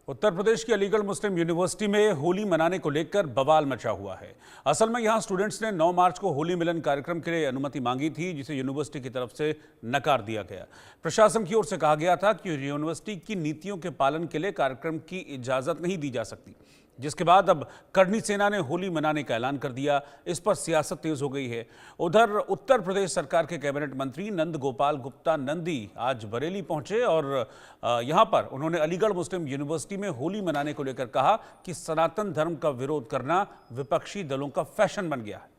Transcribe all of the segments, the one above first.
उत्तर प्रदेश की अलीगढ़ मुस्लिम यूनिवर्सिटी में होली मनाने को लेकर बवाल मचा हुआ है। असल में यहां स्टूडेंट्स ने 9 मार्च को होली मिलन कार्यक्रम के लिए अनुमति मांगी थी, जिसे यूनिवर्सिटी की तरफ से नकार दिया गया। प्रशासन की ओर से कहा गया था कि यूनिवर्सिटी की नीतियों के पालन के लिए कार्यक्रम की इजाजत नहीं दी जा सकती, जिसके बाद अब करनी सेना ने होली मनाने का ऐलान कर दिया। इस पर सियासत तेज हो गई है। उधर उत्तर प्रदेश सरकार के कैबिनेट मंत्री नंद गोपाल गुप्ता नंदी आज बरेली पहुंचे और यहां पर उन्होंने अलीगढ़ मुस्लिम यूनिवर्सिटी में होली मनाने को लेकर कहा कि सनातन धर्म का विरोध करना विपक्षी दलों का फैशन बन गया है।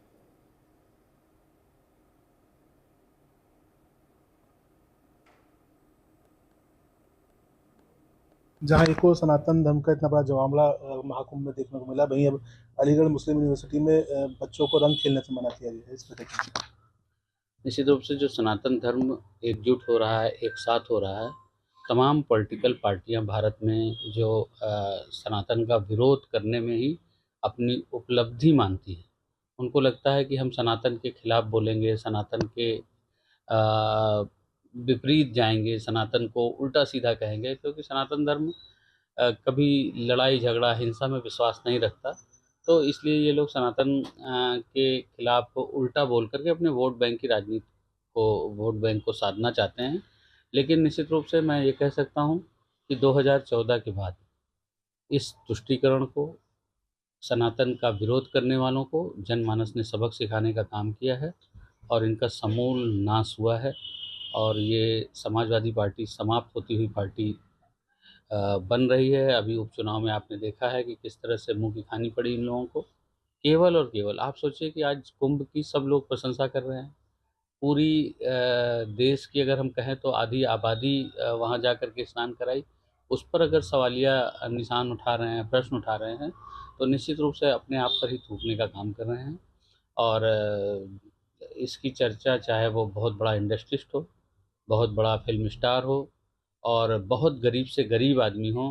जहाँ एक और सनातन धर्म का इतना बड़ा जमावड़ा महाकुंभ में देखने को मिला, वहीं अब अलीगढ़ मुस्लिम यूनिवर्सिटी में बच्चों को रंग खेलने से मना किया गया है। इस पर देखिए, निश्चित रूप से जो सनातन धर्म एकजुट हो रहा है, एक साथ हो रहा है, तमाम पॉलिटिकल पार्टियां भारत में जो सनातन का विरोध करने में ही अपनी उपलब्धि मानती है। उनको लगता है कि हम सनातन के खिलाफ बोलेंगे, सनातन के विपरीत जाएंगे, सनातन को उल्टा सीधा कहेंगे, क्योंकि सनातन धर्म कभी लड़ाई झगड़ा हिंसा में विश्वास नहीं रखता। तो इसलिए ये लोग सनातन के खिलाफ उल्टा बोल करके अपने वोट बैंक की राजनीति को वोट बैंक को साधना चाहते हैं। लेकिन निश्चित रूप से मैं ये कह सकता हूँ कि 2014 के बाद इस तुष्टीकरण को, सनातन का विरोध करने वालों को जनमानस ने सबक सिखाने का काम किया है और इनका समूल नाश हुआ है। और ये समाजवादी पार्टी समाप्त होती हुई पार्टी बन रही है। अभी उपचुनाव में आपने देखा है कि किस तरह से मुंह की खानी पड़ी इन लोगों को। केवल और केवल आप सोचिए कि आज कुंभ की सब लोग प्रशंसा कर रहे हैं। पूरी देश की अगर हम कहें तो आधी आबादी वहाँ जा कर के स्नान कराई। उस पर अगर सवालिया निशान उठा रहे हैं, प्रश्न उठा रहे हैं, तो निश्चित रूप से अपने आप पर ही थूकने का काम कर रहे हैं। और इसकी चर्चा चाहे वो बहुत बड़ा इंडस्ट्रिस्ट हो, बहुत बड़ा फिल्म स्टार हो और बहुत गरीब से गरीब आदमी हो।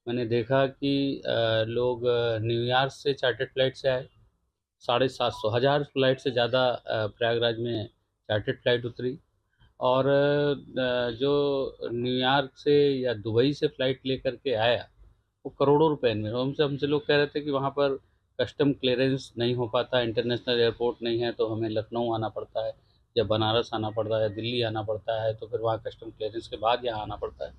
मैंने देखा कि लोग न्यूयॉर्क से चार्टर्ड फ्लाइट से आए, 750 हज़ार फ्लाइट से ज़्यादा प्रयागराज में चार्टर्ड फ्लाइट उतरी। और जो न्यूयॉर्क से या दुबई से फ़्लाइट लेकर के आया, वो करोड़ों रुपए में। हमसे लोग कह रहे थे कि वहाँ पर कस्टम क्लियरेंस नहीं हो पाता, इंटरनेशनल एयरपोर्ट नहीं है, तो हमें लखनऊ आना पड़ता है या बनारस आना पड़ता है या दिल्ली आना पड़ता है, तो फिर वहाँ कस्टम क्लियरेंस के बाद यहाँ आना पड़ता है।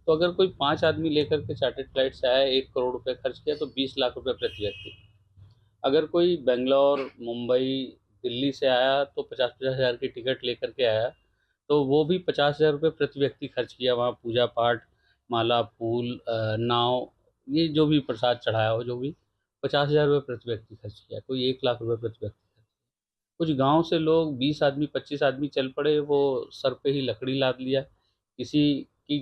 तो अगर कोई 5 आदमी लेकर के चार्टर्ड फ्लाइट से आया, 1 करोड़ रुपए खर्च किया, तो 20 लाख रुपए प्रति व्यक्ति। अगर कोई बेंगलोर, मुंबई, दिल्ली से आया तो 50-50 हज़ार की टिकट लेकर के आया, तो वो भी 50,000 रुपये प्रति व्यक्ति खर्च किया। वहाँ पूजा पाठ, माला, फूल, नाव, ये जो भी प्रसाद चढ़ाया हो, जो भी 50,000 रुपये प्रति व्यक्ति खर्च किया। कोई 1 लाख रुपये प्रति व्यक्ति खर्च किया। कुछ गांव से लोग 20 आदमी 25 आदमी चल पड़े, वो सर पे ही लकड़ी लाद लिया। किसी की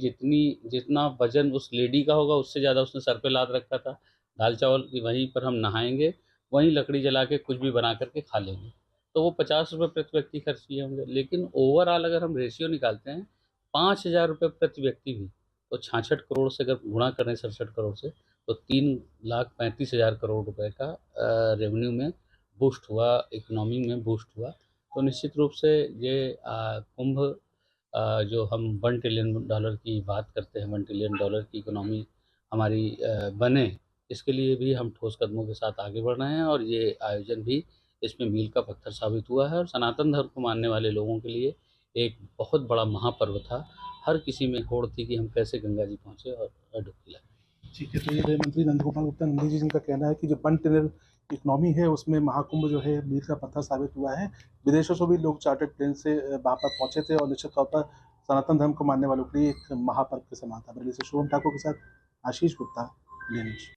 जितना वजन उस लेडी का होगा, उससे ज़्यादा उसने सर पे लाद रखा था। दाल चावल की वहीं पर हम नहाएंगे, वहीं लकड़ी जला के कुछ भी बना करके खा लेंगे। तो वो 50 रुपये प्रति व्यक्ति खर्च किए होंगे। लेकिन ओवरऑल अगर हम रेशियो निकालते हैं 5,000 रुपये प्रति व्यक्ति भी, तो 66 करोड़ से अगर गुणा करें 67 करोड़ से, तो 3,35,000 करोड़ रुपए का रेवेन्यू में बूस्ट हुआ, इकोनॉमी में बूस्ट हुआ। तो निश्चित रूप से ये कुंभ जो हम $1 ट्रिलियन की बात करते हैं, $1 ट्रिलियन की इकोनॉमी हमारी बने, इसके लिए भी हम ठोस कदमों के साथ आगे बढ़ रहे हैं। और ये आयोजन भी इसमें मील का पत्थर साबित हुआ है और सनातन धर्म को मानने वाले लोगों के लिए एक बहुत बड़ा महापर्व था। हर किसी में होड़ थी कि हम कैसे गंगा जी पहुँचे और डुबकी लगाएं। ठीक है। तो ये गृह मंत्री नंद गोपाल गुप्ता नंदी जी, जिनका कहना है कि जो 1 ट्रिलियन इकोनॉमी है, उसमें महाकुंभ जो है मील का पत्थर साबित हुआ है। विदेशों से भी लोग चार्टर्ड प्लेन से वहाँ पर पहुंचे थे और निश्चित तौर पर सनातन धर्म को मानने वालों के लिए एक महापर्व के समान था। बरेली से शुभम ठाकुर के साथ आशीष गुप्ता, इंडिया न्यूज़।